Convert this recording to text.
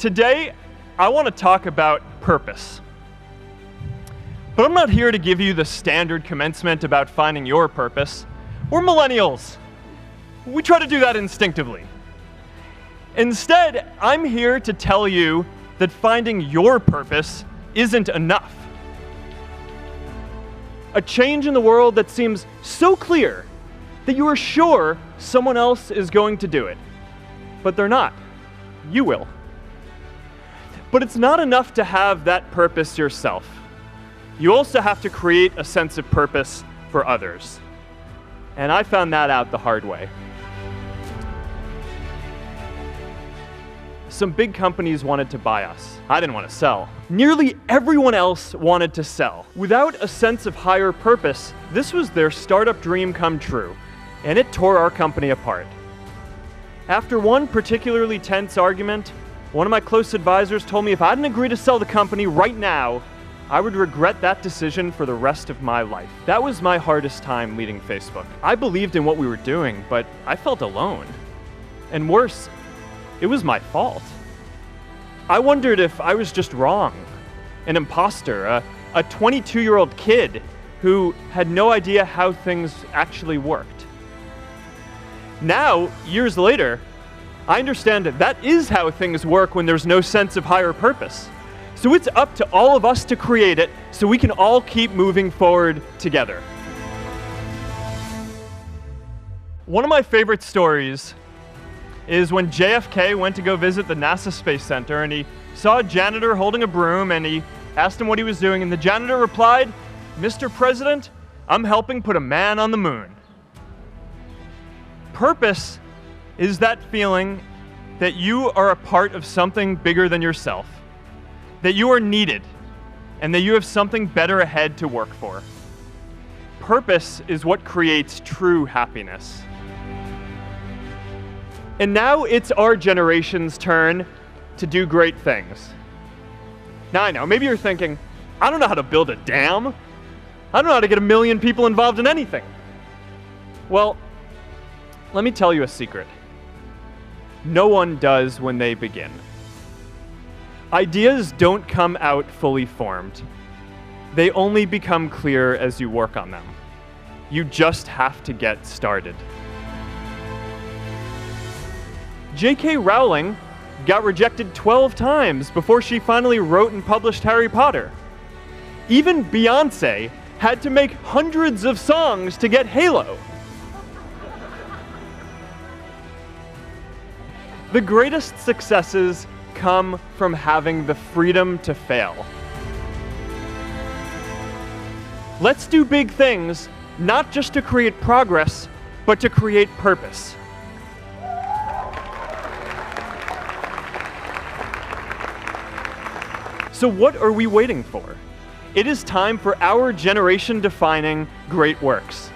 Today, I want to talk about purpose. But I'm not here to give you the standard commencement about finding your purpose. We're millennials. We try to do that instinctively. Instead, I'm here to tell you that finding your purpose isn't enough. A change in the world that seems so clear that you are sure someone else is going to do it. But they're not. You will. But it's not enough to have that purpose yourself. You also have to create a sense of purpose for others. And I found that out the hard way. Some big companies wanted to buy us. I didn't want to sell. Nearly everyone else wanted to sell. Without a sense of higher purpose, this was their startup dream come true, and it tore our company apart. After one particularly tense argument, one of my close advisors told me if I didn't agree to sell the company right now, I would regret that decision for the rest of my life. That was my hardest time leading Facebook. I believed in what we were doing, but I felt alone. And worse, it was my fault. I wondered if I was just wrong, an imposter, a 22-year-old kid who had no idea how things actually worked. Now, years later, I understand that is how things work when there's no sense of higher purpose. So it's up to all of us to create it so we can all keep moving forward together. One of my favorite stories is when JFK went to go visit the NASA Space Center, and he saw a janitor holding a broom, and he asked him what he was doing, and the janitor replied, "Mr. President, I'm helping put a man on the moon." Purpose is that feeling that you are a part of something bigger than yourself, that you are needed, and that you have something better ahead to work for. Purpose is what creates true happiness. And now it's our generation's turn to do great things. Now I know, maybe you're thinking, I don't know how to build a dam. I don't know how to get 1 million people involved in anything. Well, let me tell you a secret. No one does when they begin. Ideas don't come out fully formed. They only become clear as you work on them. You just have to get started. J.K. Rowling got rejected 12 times before she finally wrote and published Harry Potter. Even Beyoncé had to make hundreds of songs to get Halo. The greatest successes come from having the freedom to fail. Let's do big things, not just to create progress, but to create purpose. So what are we waiting for? It is time for our generation-defining great works.